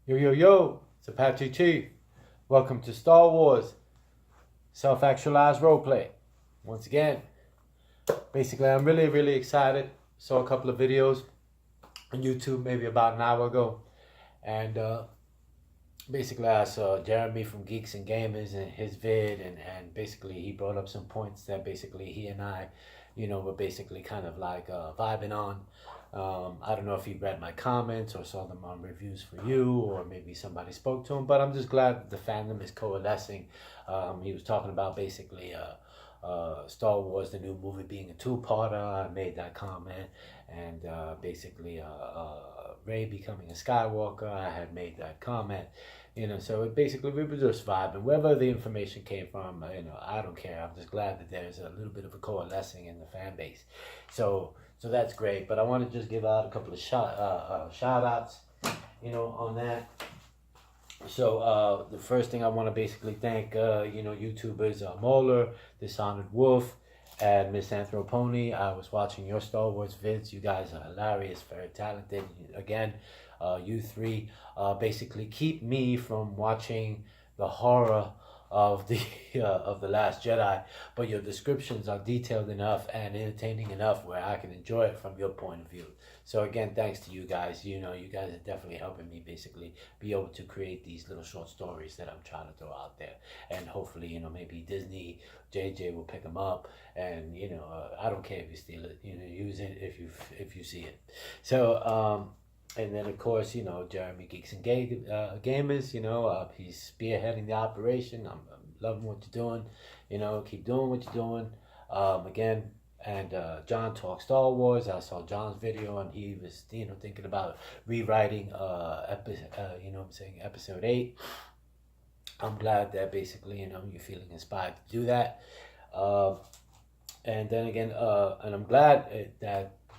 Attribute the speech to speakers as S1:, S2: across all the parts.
S1: Yo, yo, yo, it's Apache Chief. Welcome to Star Wars Self-Actualized Roleplay. Once again, basically, I'm really, really excited. Saw a couple of videos on YouTube maybe about an hour ago. And basically, I saw Jeremy from Geeks and Gamers and his vid. And basically, he brought up some points that basically he and I, were basically kind of like vibing on. I don't know if he read my comments or saw them on reviews for you, or maybe somebody spoke to him, but I'm just glad the fandom is coalescing. He was talking about basically Star Wars, the new movie, being a two-parter. I made that comment, and basically Rey becoming a Skywalker. I had made that comment. So it basically we were just vibing. Wherever the information came from, I don't care. I'm just glad that there's a little bit of a coalescing in the fan base. So that's great. But I want to just give out a couple of shout outs, on that. So the first thing I want to basically thank, YouTubers Moeller, Dishonored Wolf, and Miss Anthropony. I was watching your Star Wars vids. You guys are hilarious, very talented. Again, you three basically keep me from watching the horror of the of the Last Jedi, but your descriptions are detailed enough and entertaining enough where I can enjoy it from your point of view. So again, thanks to you guys. You guys are definitely helping me basically be able to create these little short stories that I'm trying to throw out there, and hopefully, maybe Disney, JJ will pick them up, and I don't care if you steal it. Use it if you see it. So. And then, of course, Jeremy Geeks and Gamers, he's spearheading the operation. I'm loving what you're doing. Keep doing what you're doing. Again, and John Talks Star Wars. I saw John's video, and he was, thinking about rewriting, episode 8. I'm glad that basically, you're feeling inspired to do that. And then again, and I'm glad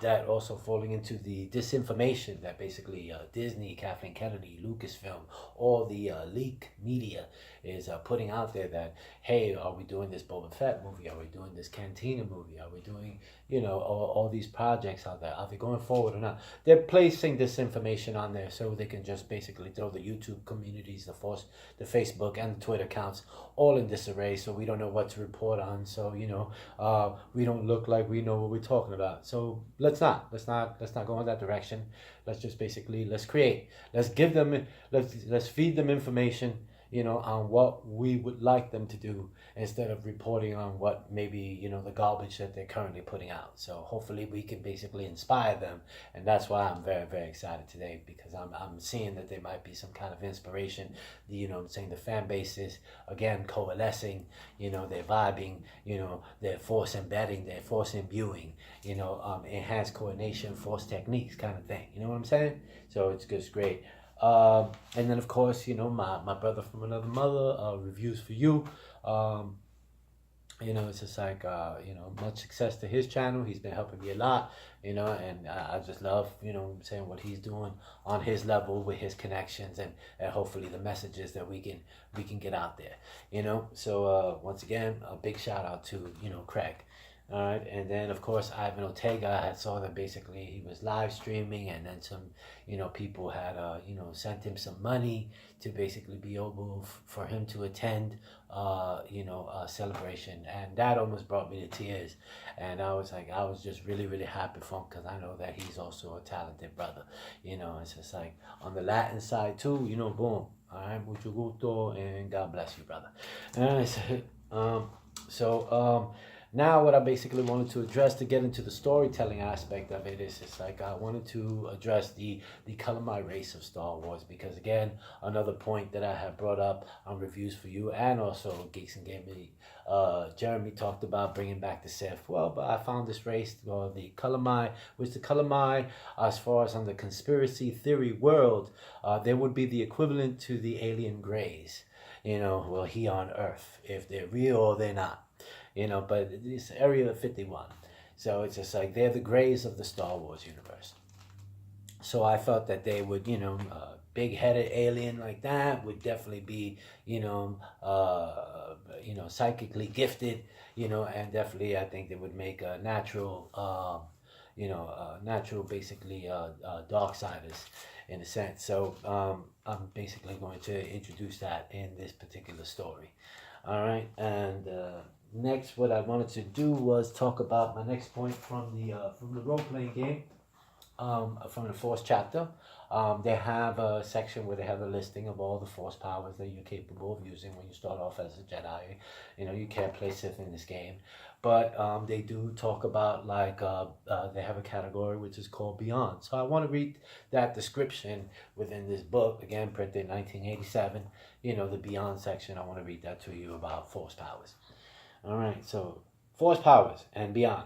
S1: that also falling into the disinformation that basically Disney, Kathleen Kennedy, Lucasfilm, all the leak media is putting out there that, hey, are we doing this Boba Fett movie? Are we doing this Cantina movie? Are we doing, all these projects out there? Are they going forward or not? They're placing this information on there so they can just basically throw the YouTube communities, the Facebook and the Twitter accounts all in disarray, so we don't know what to report on. So we don't look like we know what we're talking about. So let's not go in that direction. Let's just basically let's create. Let's give them. Let's feed them information. On what we would like them to do instead of reporting on what maybe the garbage that they're currently putting out. So hopefully we can basically inspire them, and that's why I'm very, very excited today, because I'm seeing that there might be some kind of inspiration. I'm saying the fan bases again coalescing. They're vibing. They're force embedding. They're force imbuing. Enhanced coordination, force techniques, kind of thing. You know what I'm saying? So it's just great. And then, of course, my brother from another mother, reviews for you. It's just like, much success to his channel. He's been helping me a lot, and I just love, saying what he's doing on his level with his connections, and hopefully the messages that we can get out there, So, once again, a big shout out to, Craig. All right, and then of course Ivan Ortega. I saw that basically he was live streaming, and then some, people had, sent him some money to basically be able for him to attend, a celebration, and that almost brought me to tears. And I was just really, really happy for him, because I know that he's also a talented brother. It's just like on the Latin side too. Boom. All right, mucho gusto, and God bless you, brother. All right, so now what I basically wanted to address, to get into the storytelling aspect of it, is it's like I wanted to address the Columi race of Star Wars, because again, another point that I have brought up on reviews for you and also Geeks and Gaming, Jeremy talked about bringing back the Sith. Well, but I found this race called the Columi, which the Columi, as far as on the conspiracy theory world, they would be the equivalent to the alien Greys. Well, here on Earth, if they're real or they're not. But it's Area 51. So it's just like they're the Greys of the Star Wars universe. So I felt that they would, big-headed alien like that would definitely be, psychically gifted, and definitely I think they would make a natural, natural, basically, darksiders in a sense. So I'm basically going to introduce that in this particular story. All right, and next, what I wanted to do was talk about my next point from the role playing game. From the fourth chapter, they have a section where they have a listing of all the force powers that you're capable of using when you start off as a Jedi. You can't play Sith in this game, but they do talk about, like, they have a category which is called Beyond. So I want to read that description within this book, again printed in 1987. The Beyond section. I want to read that to you about force powers. All right, so force powers and beyond.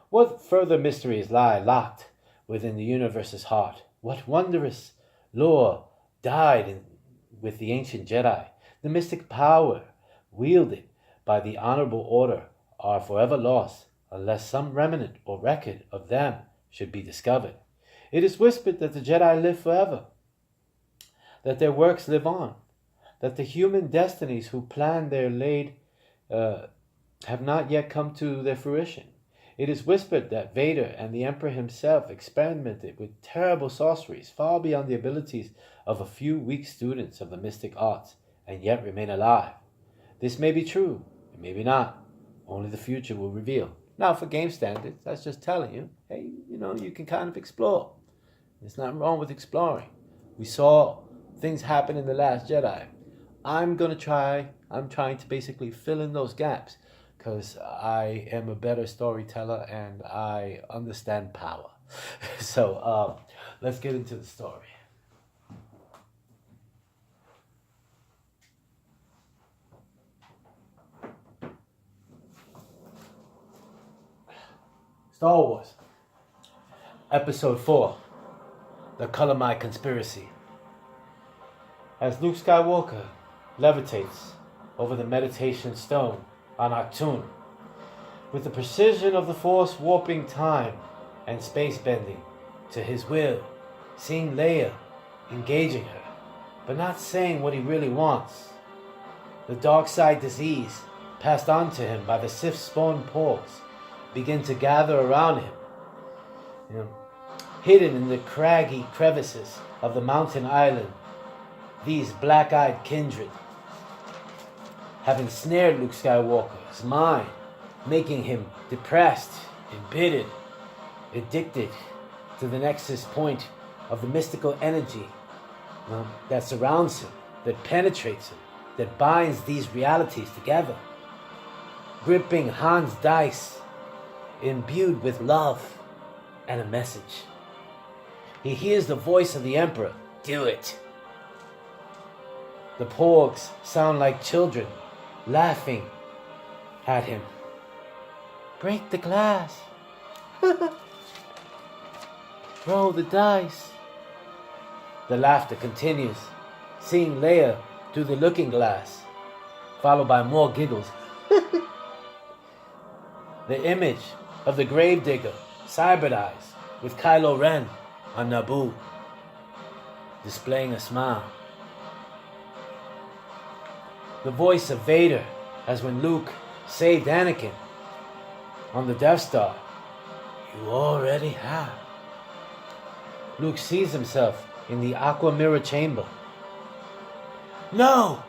S1: What further mysteries lie locked within the universe's heart? What wondrous lore died with the ancient Jedi? The mystic power wielded by the honorable order are forever lost unless some remnant or record of them should be discovered. It is whispered that the Jedi live forever, that their works live on, that the human destinies who planned their laid have not yet come to their fruition. It is whispered that Vader and the Emperor himself experimented with terrible sorceries far beyond the abilities of a few weak students of the mystic arts, and yet remain alive. This may be true, and maybe not. Only the future will reveal. Now, for game standards, that's just telling you, hey, you can kind of explore. There's nothing wrong with exploring. We saw things happen in The Last Jedi. I'm trying to basically fill in those gaps, because I am a better storyteller and I understand power. So let's get into the story. Star Wars, Episode 4, The Columi Conspiracy. As Luke Skywalker levitates over the meditation stone on Octoon, with the precision of the Force warping time and space bending to his will, seeing Leia, engaging her, but not saying what he really wants. The dark side disease passed on to him by the Sith spawn Porgs begin to gather around him. Hidden in the craggy crevices of the mountain island, these black-eyed kindred have ensnared Luke Skywalker's mind, making him depressed, embittered, addicted to the nexus point of the mystical energy that surrounds him, that penetrates him, that binds these realities together. Gripping Han's dice, imbued with love and a message. He hears the voice of the Emperor, "Do it." The Porgs sound like children, laughing at him. "Break the glass." "Roll the dice." The laughter continues, seeing Leia through the looking glass, followed by more giggles. The image of the gravedigger cybernized with Kylo Ren on Naboo, displaying a smile. The voice of Vader, as when Luke saved Anakin on the Death Star. "You already have." Luke sees himself in the aqua mirror chamber. "No,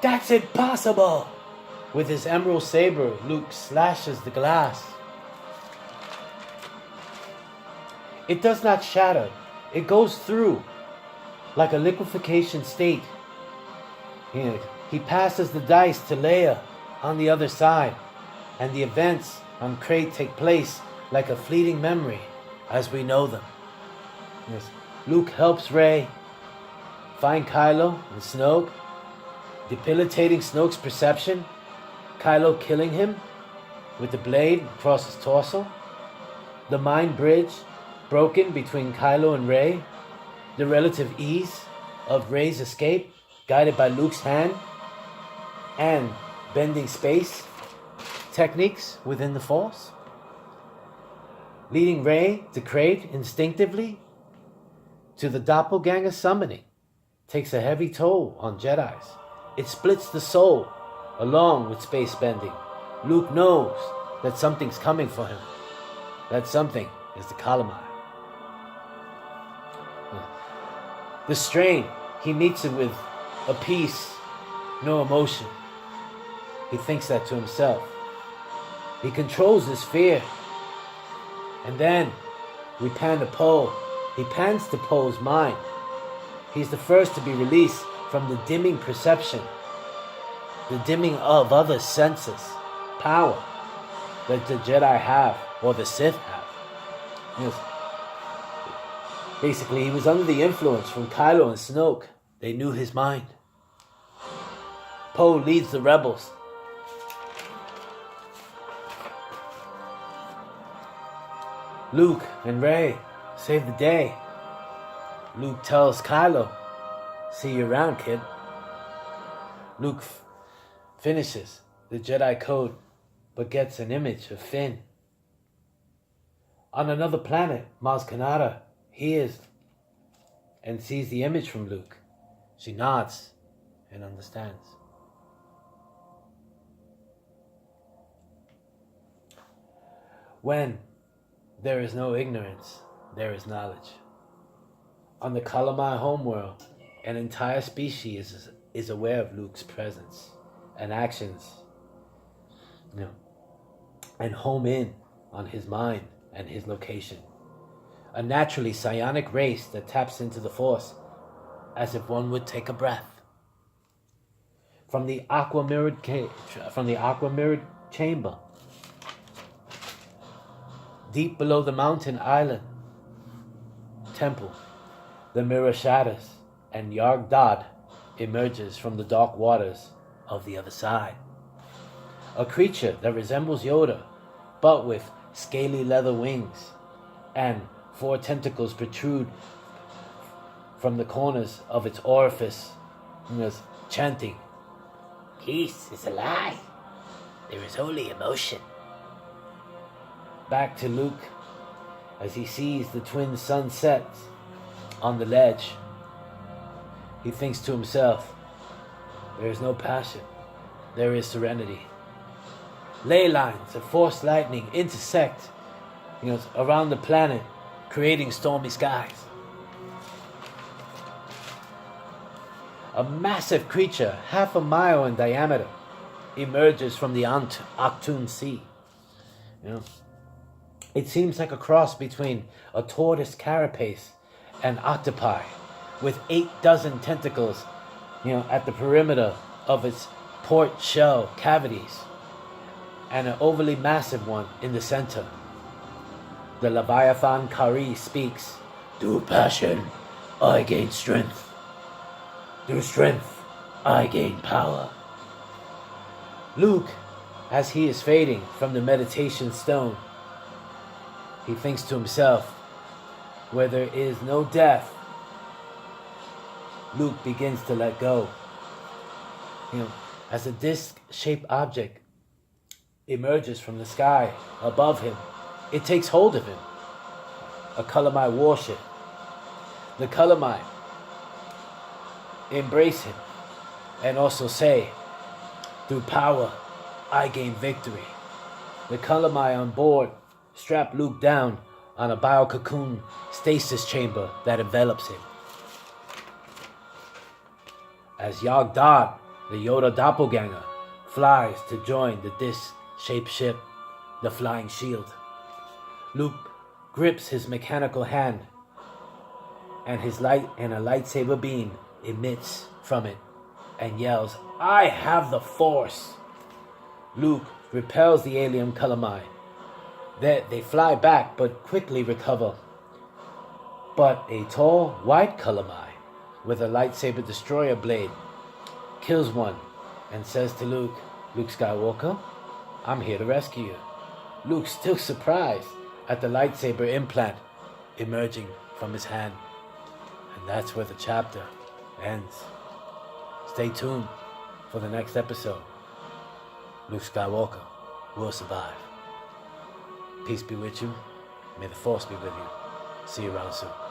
S1: that's impossible!" With his emerald saber, Luke slashes the glass. It does not shatter. It goes through like a liquefaction state. He passes the dice to Leia on the other side, and the events on Crate take place like a fleeting memory as we know them. Yes. Luke helps Rey find Kylo and Snoke, debilitating Snoke's perception, Kylo killing him with the blade across his torso, the mind bridge broken between Kylo and Rey, the relative ease of Rey's escape guided by Luke's hand, and bending space techniques within the Force, leading Rey to crave instinctively to the doppelganger summoning, takes a heavy toll on Jedis. It splits the soul along with space bending. Luke knows that something's coming for him. That something is the Columi. The strain, he meets it with a peace, no emotion. He thinks that to himself. He controls his fear. And then we pan to Poe. He pans to Poe's mind. He's the first to be released from the dimming perception, the dimming of other senses, power that the Jedi have, or the Sith have. Yes. Basically, he was under the influence from Kylo and Snoke. They knew his mind. Poe leads the rebels. Luke and Rey save the day. Luke tells Kylo, "See you around, kid." Luke finishes the Jedi Code, but gets an image of Finn. On another planet, Maz Kanata hears and sees the image from Luke. She nods and understands. When there is no ignorance, there is knowledge. On the Columi homeworld, an entire species is aware of Luke's presence and actions, and home in on his mind and his location. A naturally psionic race that taps into the Force as if one would take a breath. From the aqua mirrored chamber, deep below the mountain island temple, the mirror shatters and Yarg-Dad emerges from the dark waters of the other side. A creature that resembles Yoda, but with scaly leather wings, and 4 tentacles protrude from the corners of its orifice, chanting, "Peace is a lie. There is only emotion." Back to Luke as he sees the twin sunsets on the ledge. He thinks to himself, there is no passion, there is serenity. Ley lines of force lightning intersect around the planet, creating stormy skies. A massive creature, half a mile in diameter, emerges from the Octoon Sea. It seems like a cross between a tortoise carapace and octopi, with 8 dozen tentacles, at the perimeter of its port shell cavities, and an overly massive one in the center. The Leviathan Kari speaks, "Through passion, I gain strength. Through strength, I gain power." Luke, as he is fading from the meditation stone, he thinks to himself, where there is no death, Luke begins to let go. As a disc-shaped object emerges from the sky above him, it takes hold of him. A Columi warship. The Columi embrace him and also say, "Through power, I gain victory." The Columi on board strap Luke down on a bio-cocoon stasis chamber that envelops him. As Yarg-Dad, the Yoda doppelganger, flies to join the disc-shaped ship, the Flying Shield, Luke grips his mechanical hand, and a lightsaber beam emits from it and yells, "I have the Force!" Luke repels the alien Columi. They fly back but quickly recover. But a tall, white Columi with a lightsaber destroyer blade kills one and says to Luke, "Luke Skywalker, I'm here to rescue you." Luke's still surprised at the lightsaber implant emerging from his hand. And that's where the chapter ends. Stay tuned for the next episode. Luke Skywalker will survive. Peace be with you. May the Force be with you. See you around soon.